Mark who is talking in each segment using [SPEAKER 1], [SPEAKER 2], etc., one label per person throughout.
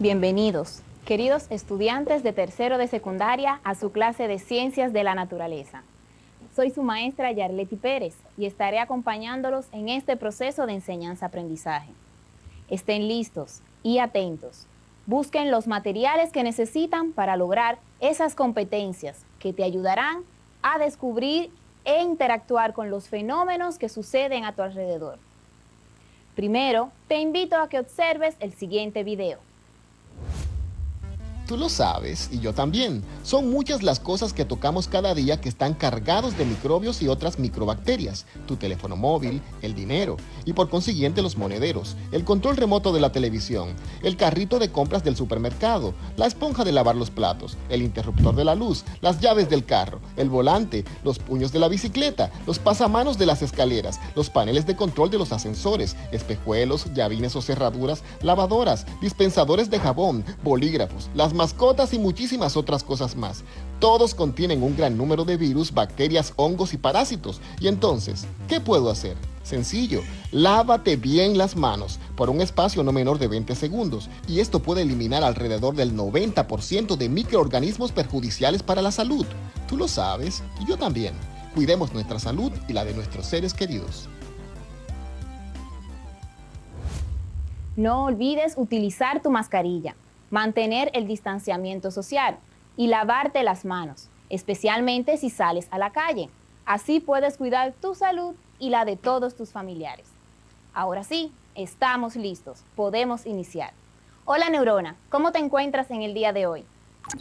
[SPEAKER 1] Bienvenidos, queridos estudiantes de tercero de secundaria, a su clase de Ciencias de la Naturaleza. Soy su maestra Yarleti Pérez y estaré acompañándolos en este proceso de enseñanza-aprendizaje. Estén listos y atentos. Busquen los materiales que necesitan para lograr esas competencias que te ayudarán a descubrir e interactuar con los fenómenos que suceden a tu alrededor. Primero, te invito a que observes el siguiente video.
[SPEAKER 2] Tú lo sabes, y yo también. Son muchas las cosas que tocamos cada día que están cargados de microbios y otras microbacterias. Tu teléfono móvil, el dinero, y por consiguiente los monederos, el control remoto de la televisión, el carrito de compras del supermercado, la esponja de lavar los platos, el interruptor de la luz, las llaves del carro, el volante, los puños de la bicicleta, los pasamanos de las escaleras, los paneles de control de los ascensores, espejuelos, llavines o cerraduras, lavadoras, dispensadores de jabón, bolígrafos, las mascotas y muchísimas otras cosas más. Todos contienen un gran número de virus, bacterias, hongos y parásitos. Y entonces, ¿qué puedo hacer? Sencillo, lávate bien las manos por un espacio no menor de 20 segundos y esto puede eliminar alrededor del 90% de microorganismos perjudiciales para la salud. Tú lo sabes y yo también. Cuidemos nuestra salud y la de nuestros seres queridos.
[SPEAKER 1] No olvides utilizar tu mascarilla, mantener el distanciamiento social y lavarte las manos, especialmente si sales a la calle. Así puedes cuidar tu salud y la de todos tus familiares. Ahora sí, estamos listos. Podemos iniciar. Hola Neurona, ¿cómo te encuentras en el día de hoy?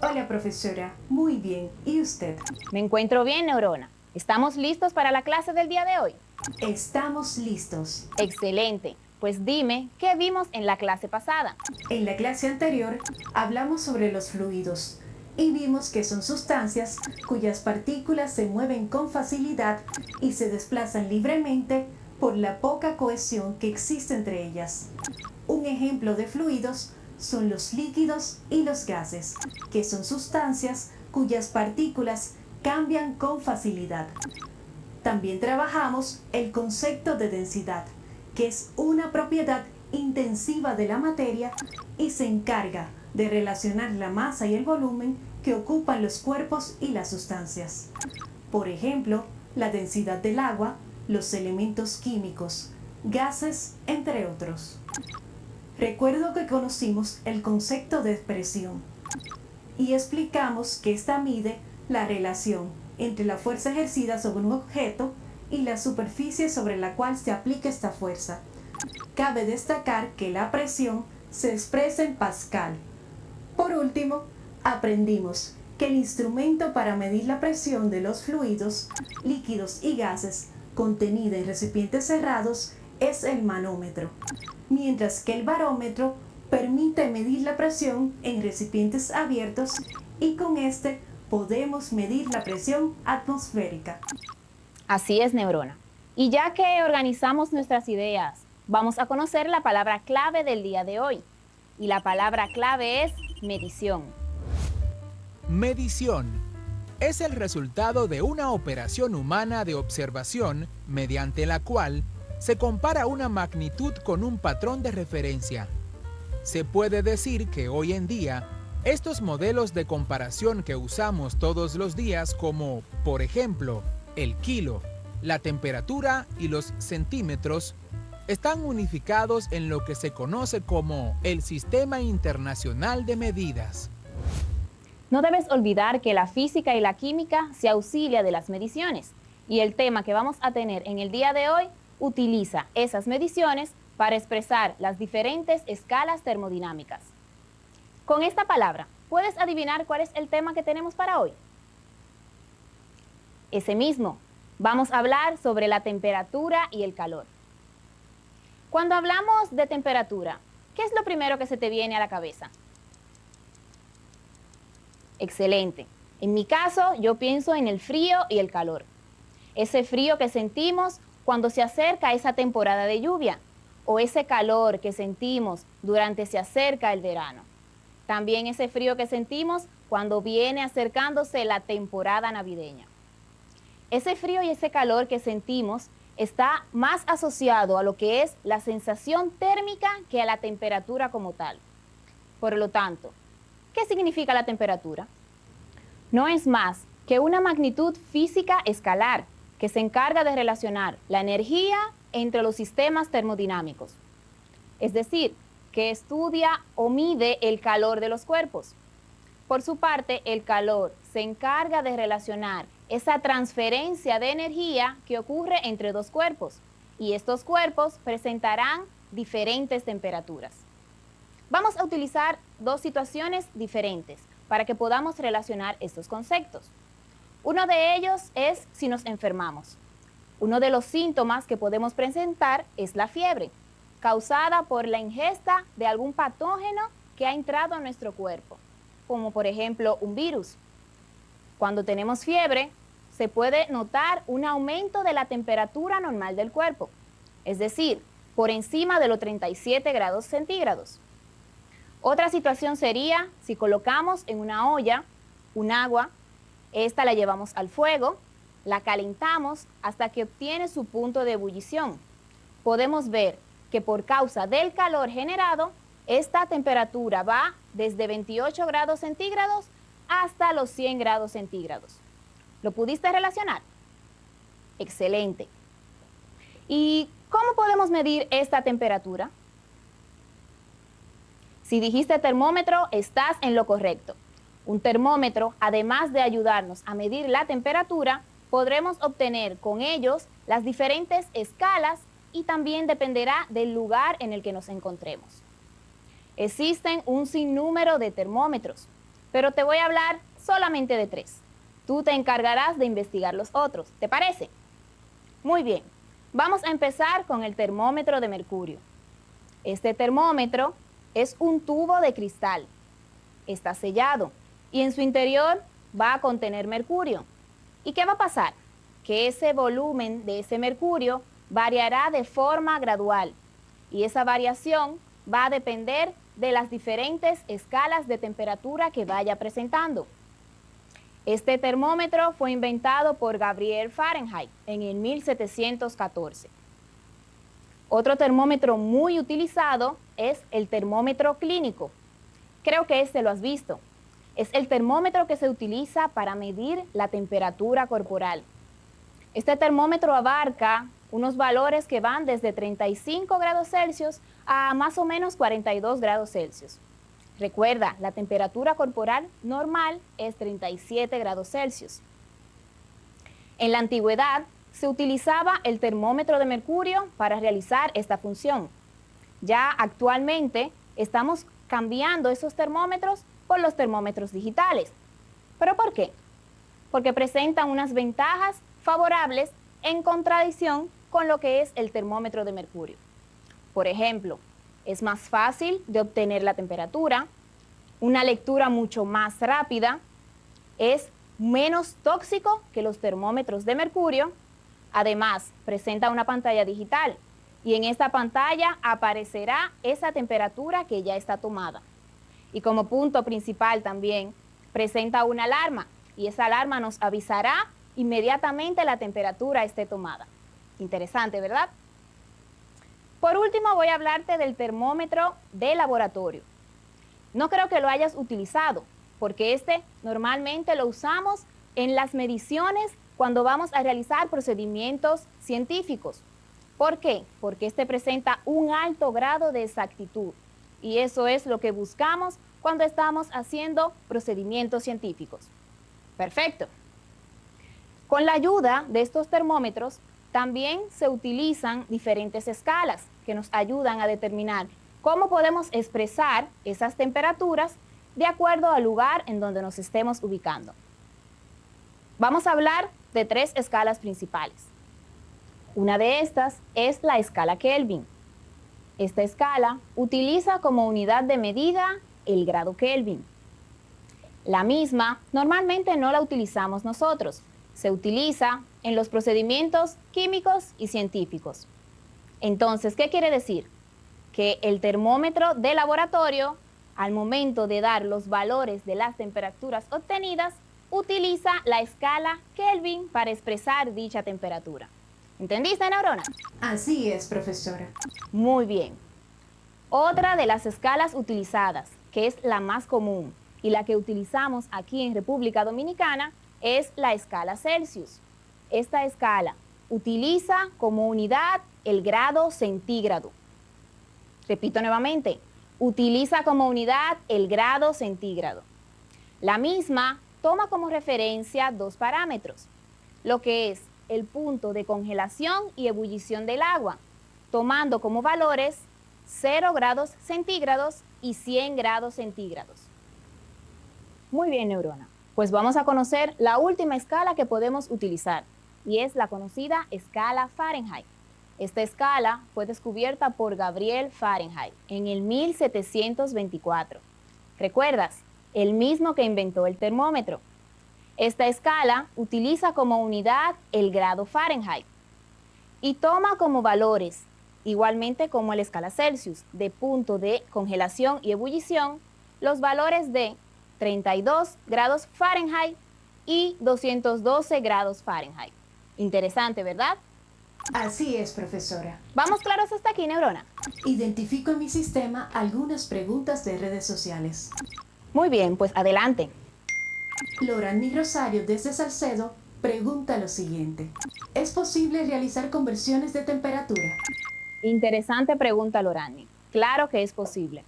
[SPEAKER 3] Hola profesora, muy bien. ¿Y usted?
[SPEAKER 1] Me encuentro bien, Neurona. ¿Estamos listos para la clase del día de hoy?
[SPEAKER 3] Estamos listos.
[SPEAKER 1] Excelente. Pues dime, ¿qué vimos en la clase pasada?
[SPEAKER 3] En la clase anterior hablamos sobre los fluidos y vimos que son sustancias cuyas partículas se mueven con facilidad y se desplazan libremente por la poca cohesión que existe entre ellas. Un ejemplo de fluidos son los líquidos y los gases, que son sustancias cuyas partículas cambian con facilidad. También trabajamos el concepto de densidad, que es una propiedad intensiva de la materia y se encarga de relacionar la masa y el volumen que ocupan los cuerpos y las sustancias. Por ejemplo, la densidad del agua, los elementos químicos, gases, entre otros. Recuerdo que conocimos el concepto de presión y explicamos que esta mide la relación entre la fuerza ejercida sobre un objeto y la superficie sobre la cual se aplica esta fuerza. Cabe destacar que la presión se expresa en Pascal. Por último, aprendimos que el instrumento para medir la presión de los fluidos, líquidos y gases contenida en recipientes cerrados es el manómetro, mientras que el barómetro permite medir la presión en recipientes abiertos y con este podemos medir la presión atmosférica.
[SPEAKER 1] Así es, Neurona. Y ya que organizamos nuestras ideas, vamos a conocer la palabra clave del día de hoy. Y la palabra clave es medición.
[SPEAKER 4] Medición es el resultado de una operación humana de observación mediante la cual se compara una magnitud con un patrón de referencia. Se puede decir que hoy en día, estos modelos de comparación que usamos todos los días como, por ejemplo, el kilo, la temperatura y los centímetros, están unificados en lo que se conoce como el Sistema Internacional de Medidas.
[SPEAKER 1] No debes olvidar que la física y la química se auxilian de las mediciones y el tema que vamos a tener en el día de hoy utiliza esas mediciones para expresar las diferentes escalas termodinámicas. Con esta palabra, ¿puedes adivinar cuál es el tema que tenemos para hoy? Ese mismo. Vamos a hablar sobre la temperatura y el calor. Cuando hablamos de temperatura, ¿qué es lo primero que se te viene a la cabeza? Excelente. En mi caso, yo pienso en el frío y el calor. Ese frío que sentimos cuando se acerca esa temporada de lluvia o ese calor que sentimos durante se acerca el verano. También ese frío que sentimos cuando viene acercándose la temporada navideña. Ese frío y ese calor que sentimos está más asociado a lo que es la sensación térmica que a la temperatura como tal. Por lo tanto, ¿qué significa la temperatura? No es más que una magnitud física escalar que se encarga de relacionar la energía entre los sistemas termodinámicos. Es decir, que estudia o mide el calor de los cuerpos. Por su parte, el calor se encarga de relacionar esa transferencia de energía que ocurre entre dos cuerpos, y estos cuerpos presentarán diferentes temperaturas. Vamos a utilizar dos situaciones diferentes para que podamos relacionar estos conceptos. Uno de ellos es si nos enfermamos. Uno de los síntomas que podemos presentar es la fiebre, causada por la ingesta de algún patógeno que ha entrado a nuestro cuerpo, como por ejemplo un virus. Cuando tenemos fiebre, se puede notar un aumento de la temperatura normal del cuerpo, es decir, por encima de los 37 grados centígrados. Otra situación sería si colocamos en una olla un agua. Esta la llevamos al fuego, la calentamos hasta que obtiene su punto de ebullición. Podemos ver que por causa del calor generado, esta temperatura va desde 28 grados centígrados hasta los 100 grados centígrados. ¿Lo pudiste relacionar? Excelente. ¿Y cómo podemos medir esta temperatura? Si dijiste termómetro, estás en lo correcto. Un termómetro, además de ayudarnos a medir la temperatura, podremos obtener con ellos las diferentes escalas y también dependerá del lugar en el que nos encontremos. Existen un sinnúmero de termómetros, pero te voy a hablar solamente de 3. Tú te encargarás de investigar los otros, ¿te parece? Muy bien, vamos a empezar con el termómetro de mercurio. Este termómetro es un tubo de cristal. Está sellado y en su interior va a contener mercurio. ¿Y qué va a pasar? Que ese volumen de ese mercurio variará de forma gradual y esa variación va a depender de las diferentes escalas de temperatura que vaya presentando. Este termómetro fue inventado por Gabriel Fahrenheit en el 1714. Otro termómetro muy utilizado es el termómetro clínico. Creo que este lo has visto. Es el termómetro que se utiliza para medir la temperatura corporal. Este termómetro abarca unos valores que van desde 35 grados Celsius a más o menos 42 grados Celsius. Recuerda, la temperatura corporal normal es 37 grados Celsius. En la antigüedad se utilizaba el termómetro de mercurio para realizar esta función. Ya actualmente estamos cambiando esos termómetros por los termómetros digitales. ¿Pero por qué? Porque presentan unas ventajas favorables en contradicción con lo que es el termómetro de mercurio. Por ejemplo, es más fácil de obtener la temperatura, una lectura mucho más rápida, es menos tóxico que los termómetros de mercurio, además presenta una pantalla digital y en esta pantalla aparecerá esa temperatura que ya está tomada. Y como punto principal también presenta una alarma y esa alarma nos avisará inmediatamente la temperatura esté tomada. Interesante, ¿verdad? Por último voy a hablarte del termómetro de laboratorio. No creo que lo hayas utilizado, porque este normalmente lo usamos en las mediciones cuando vamos a realizar procedimientos científicos. ¿Por qué? Porque este presenta un alto grado de exactitud y eso es lo que buscamos cuando estamos haciendo procedimientos científicos. Perfecto. Con la ayuda de estos termómetros también se utilizan diferentes escalas que nos ayudan a determinar cómo podemos expresar esas temperaturas de acuerdo al lugar en donde nos estemos ubicando. Vamos a hablar de 3 escalas principales. Una de estas es la escala Kelvin. Esta escala utiliza como unidad de medida el grado Kelvin. La misma normalmente no la utilizamos nosotros, se utiliza en los procedimientos químicos y científicos. Entonces, ¿qué quiere decir? Que el termómetro de laboratorio, al momento de dar los valores de las temperaturas obtenidas, utiliza la escala Kelvin para expresar dicha temperatura. ¿Entendiste, neurona?
[SPEAKER 3] Así es, profesora.
[SPEAKER 1] Muy bien. Otra de las escalas utilizadas que es la más común y la que utilizamos aquí en República Dominicana, es la escala Celsius. Esta escala utiliza como unidad el grado centígrado. Repito nuevamente, utiliza como unidad el grado centígrado. La misma toma como referencia dos parámetros, lo que es el punto de congelación y ebullición del agua, tomando como valores 0 grados centígrados y 100 grados centígrados. Muy bien, neurona. Pues vamos a conocer la última escala que podemos utilizar, y es la conocida escala Fahrenheit. Esta escala fue descubierta por Gabriel Fahrenheit en el 1724. ¿Recuerdas? El mismo que inventó el termómetro. Esta escala utiliza como unidad el grado Fahrenheit y toma como valores, igualmente como la escala Celsius, de punto de congelación y ebullición, los valores de 32 grados Fahrenheit y 212 grados Fahrenheit. Interesante, ¿verdad?
[SPEAKER 3] Así es, profesora.
[SPEAKER 1] ¿Vamos claros hasta aquí, neurona?
[SPEAKER 3] Identifico en mi sistema algunas preguntas de redes sociales.
[SPEAKER 1] Muy bien, pues adelante.
[SPEAKER 3] Lorani Rosario desde Salcedo pregunta lo siguiente. ¿Es posible realizar conversiones de temperatura?
[SPEAKER 1] Interesante pregunta, Lorani. Claro que es posible.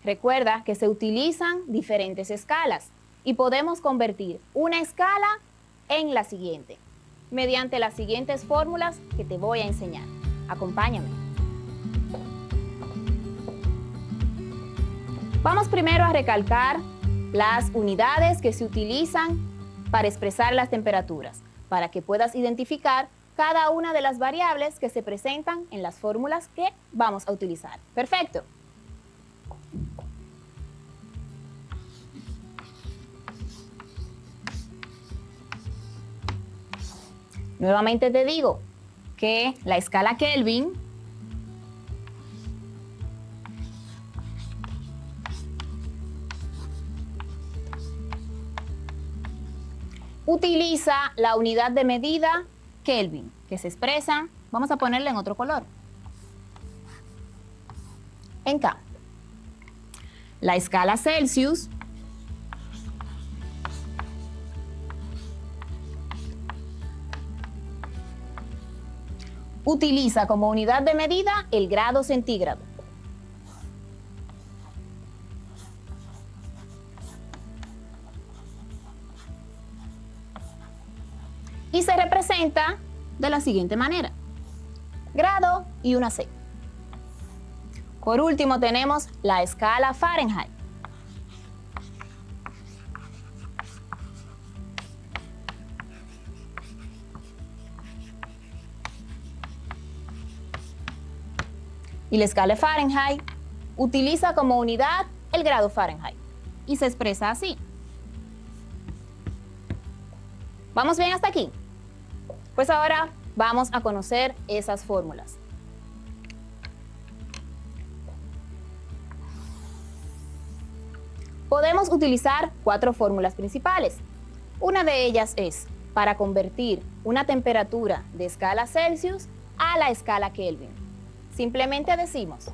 [SPEAKER 1] Recuerda que se utilizan diferentes escalas y podemos convertir una escala en la siguiente, mediante las siguientes fórmulas que te voy a enseñar. Acompáñame. Vamos primero a recalcar las unidades que se utilizan para expresar las temperaturas, para que puedas identificar cada una de las variables que se presentan en las fórmulas que vamos a utilizar. Perfecto. Nuevamente te digo que la escala Kelvin utiliza la unidad de medida Kelvin, que se expresa, vamos a ponerle en otro color, en K. La escala Celsius utiliza como unidad de medida el grado centígrado. Y se representa de la siguiente manera: grado y una C. Por último tenemos la escala Fahrenheit. Y la escala Fahrenheit utiliza como unidad el grado Fahrenheit y se expresa así. ¿Vamos bien hasta aquí? Pues ahora vamos a conocer esas fórmulas. Podemos utilizar 4 fórmulas principales. Una de ellas es para convertir una temperatura de escala Celsius a la escala Kelvin. Simplemente decimos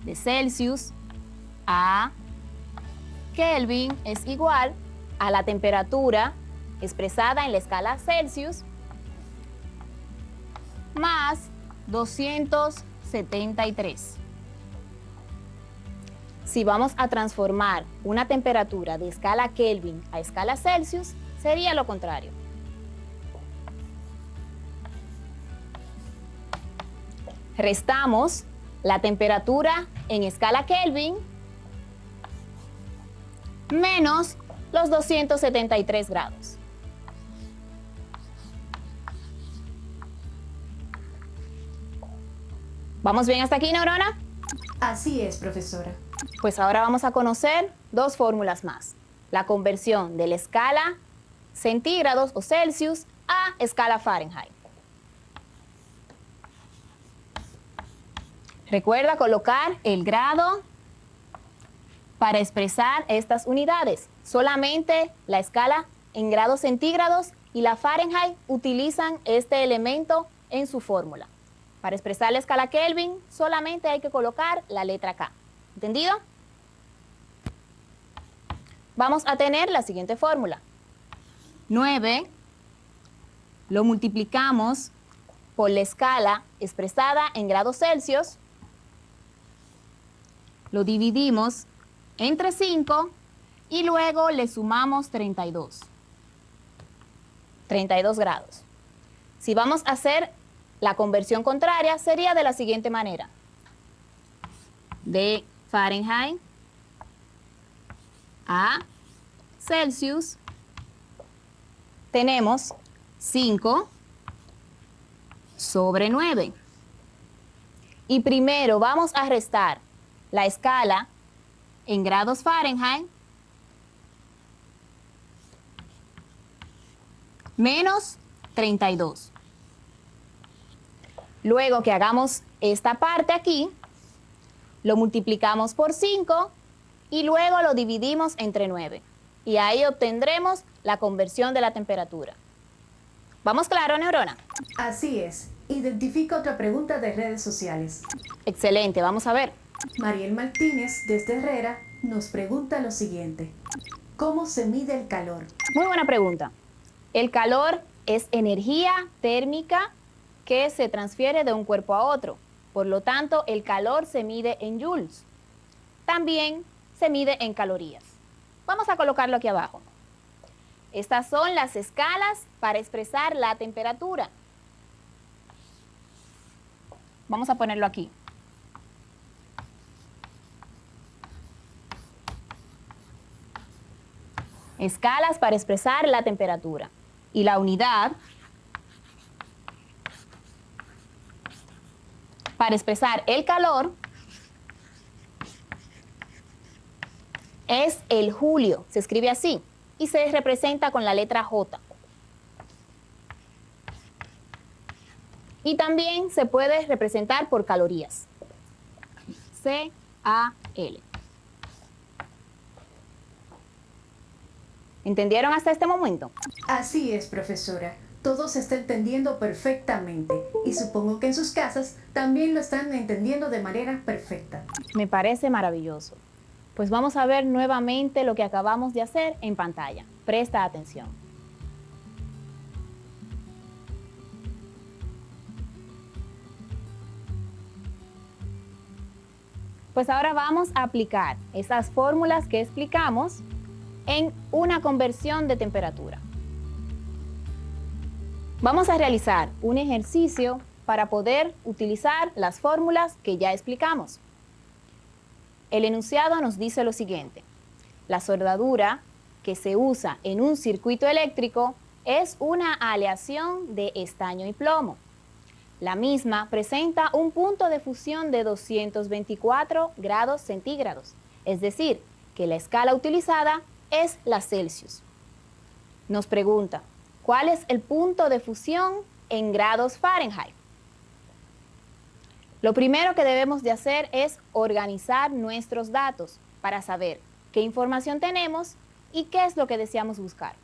[SPEAKER 1] de Celsius a Kelvin es igual a la temperatura expresada en la escala Celsius más 273. Si vamos a transformar una temperatura de escala Kelvin a escala Celsius, sería lo contrario. Restamos la temperatura en escala Kelvin menos los 273 grados. ¿Vamos bien hasta aquí, neurona?
[SPEAKER 3] Así es, profesora.
[SPEAKER 1] Pues ahora vamos a conocer 2 fórmulas más. La conversión de la escala centígrados o Celsius a escala Fahrenheit. Recuerda colocar el grado para expresar estas unidades. Solamente la escala en grados centígrados y la Fahrenheit utilizan este elemento en su fórmula. Para expresar la escala Kelvin solamente hay que colocar la letra K. ¿Entendido? vamos a tener la siguiente fórmula. 9 lo multiplicamos por la escala expresada en grados Celsius, lo dividimos entre 5 y luego le sumamos 32. 32 grados. Si vamos a hacer la conversión contraria, sería de la siguiente manera. De Fahrenheit a Celsius tenemos 5 sobre 9. Y primero vamos a restar la escala en grados Fahrenheit menos 32. Luego que hagamos esta parte aquí, lo multiplicamos por 5 y luego lo dividimos entre 9. Y ahí obtendremos la conversión de la temperatura. ¿Vamos claro, Neurona?
[SPEAKER 3] Así es. Identifica otra pregunta de redes sociales.
[SPEAKER 1] Excelente, vamos a ver.
[SPEAKER 3] Mariel Martínez, desde Herrera, nos pregunta lo siguiente. ¿Cómo se mide el calor?
[SPEAKER 1] Muy buena pregunta. El calor es energía térmica que se transfiere de un cuerpo a otro. Por lo tanto, el calor se mide en joules. También se mide en calorías. Vamos a colocarlo aquí abajo. Estas son las escalas para expresar la temperatura. Vamos a ponerlo aquí. Escalas para expresar la temperatura. Y la unidad para expresar el calor es el julio. Se escribe así y se representa con la letra J. Y también se puede representar por calorías. C-A-L. ¿Entendieron hasta este momento?
[SPEAKER 3] Así es, profesora. Todo se está entendiendo perfectamente y supongo que en sus casas también lo están entendiendo de manera perfecta.
[SPEAKER 1] Me parece maravilloso. Pues vamos a ver nuevamente lo que acabamos de hacer en pantalla. Presta atención. Pues ahora vamos a aplicar esas fórmulas que explicamos en una conversión de temperatura. Vamos a realizar un ejercicio para poder utilizar las fórmulas que ya explicamos. El enunciado nos dice lo siguiente. La soldadura que se usa en un circuito eléctrico es una aleación de estaño y plomo. La misma presenta un punto de fusión de 224 grados centígrados, es decir, que la escala utilizada es la Celsius. Nos pregunta, ¿cuál es el punto de fusión en grados Fahrenheit? Lo primero que debemos de hacer es organizar nuestros datos para saber qué información tenemos y qué es lo que deseamos buscar.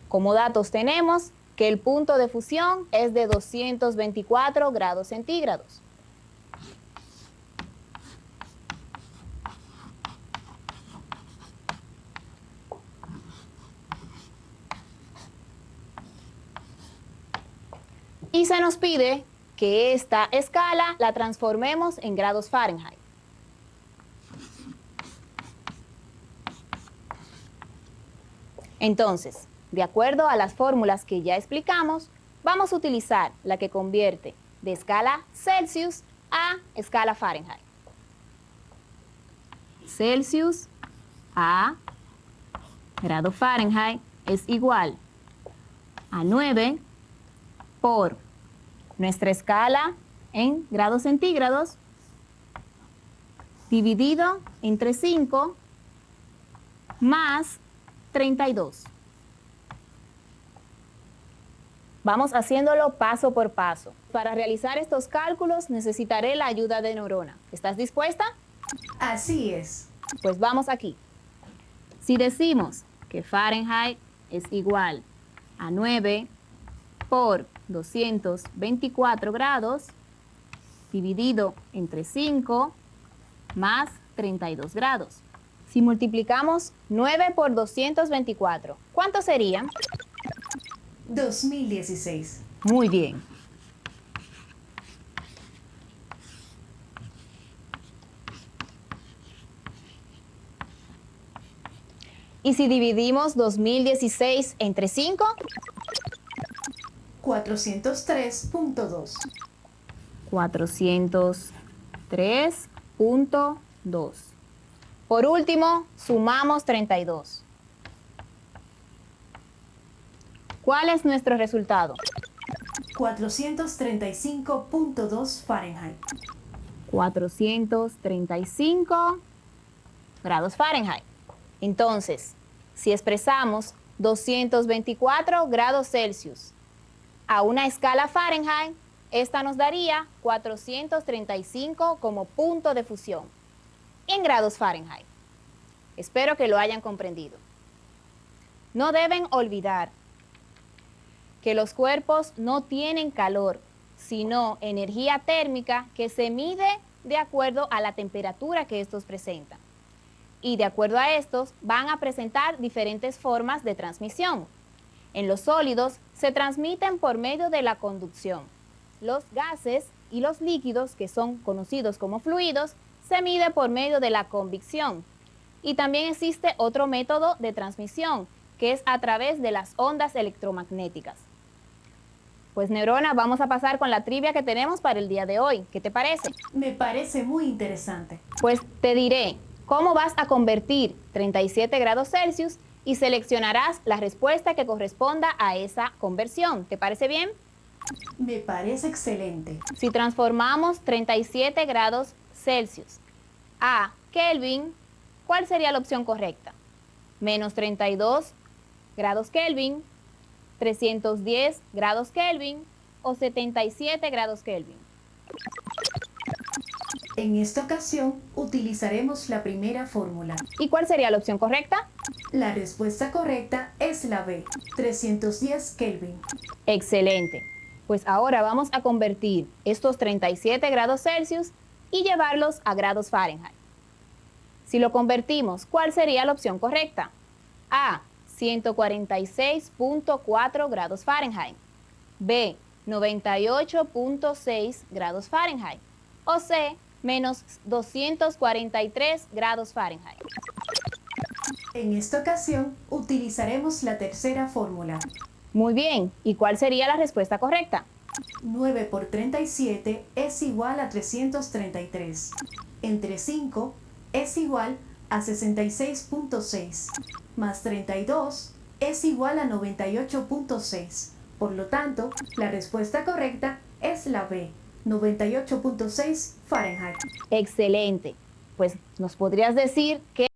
[SPEAKER 1] Como datos tenemos que el punto de fusión es de 224 grados centígrados. Y se nos pide que esta escala la transformemos en grados Fahrenheit. Entonces, de acuerdo a las fórmulas que ya explicamos, vamos a utilizar la que convierte de escala Celsius a escala Fahrenheit. Celsius a grado Fahrenheit es igual a 9 por nuestra escala en grados centígrados dividido entre 5 más 32. Vamos haciéndolo paso por paso. Para realizar estos cálculos necesitaré la ayuda de Neurona. ¿Estás dispuesta?
[SPEAKER 3] Así es.
[SPEAKER 1] Pues vamos aquí. Si decimos que Fahrenheit es igual a 9 por 224 grados, dividido entre 5 más 32 grados. Si multiplicamos 9 por 224, ¿cuánto sería?
[SPEAKER 3] 2016.
[SPEAKER 1] Muy bien. ¿Y si dividimos 2016 entre 5?
[SPEAKER 3] 403.2.
[SPEAKER 1] 403.2. Por último, sumamos 32. ¿Cuál es nuestro resultado?
[SPEAKER 3] 435.2 Fahrenheit.
[SPEAKER 1] 435 grados Fahrenheit. Entonces, si expresamos 224 grados Celsius a una escala Fahrenheit, esta nos daría 435 como punto de fusión en grados Fahrenheit. Espero que lo hayan comprendido. No deben olvidar que los cuerpos no tienen calor, sino energía térmica que se mide de acuerdo a la temperatura que estos presentan. Y de acuerdo a estos van a presentar diferentes formas de transmisión. En los sólidos se transmiten por medio de la conducción. Los gases y los líquidos, que son conocidos como fluidos, se mide por medio de la convección. Y también existe otro método de transmisión, que es a través de las ondas electromagnéticas. Pues Neurona, vamos a pasar con la trivia que tenemos para el día de hoy. ¿Qué te parece?
[SPEAKER 3] Me parece muy interesante.
[SPEAKER 1] Pues te diré cómo vas a convertir 37 grados Celsius y seleccionarás la respuesta que corresponda a esa conversión. ¿Te parece bien?
[SPEAKER 3] Me parece excelente.
[SPEAKER 1] Si transformamos 37 grados Celsius a Kelvin, ¿cuál sería la opción correcta? Menos 32 grados Kelvin, 310 grados Kelvin o 77 grados Kelvin.
[SPEAKER 3] En esta ocasión utilizaremos la primera fórmula.
[SPEAKER 1] ¿Y cuál sería la opción correcta?
[SPEAKER 3] La respuesta correcta es la B, 310 Kelvin.
[SPEAKER 1] Excelente. Pues ahora vamos a convertir estos 37 grados Celsius y llevarlos a grados Fahrenheit. Si lo convertimos, ¿cuál sería la opción correcta? A, 146.4 grados Fahrenheit. B, 98.6 grados Fahrenheit. O C, menos 243 grados Fahrenheit.
[SPEAKER 3] En esta ocasión utilizaremos la tercera fórmula.
[SPEAKER 1] Muy bien. ¿Y cuál sería la respuesta correcta?
[SPEAKER 3] 9 por 37 es igual a 333. Entre 5 es igual a 66.6. Más 32 es igual a 98.6. Por lo tanto, la respuesta correcta es la B, 98.6 Fahrenheit.
[SPEAKER 1] Excelente. Pues nos podrías decir que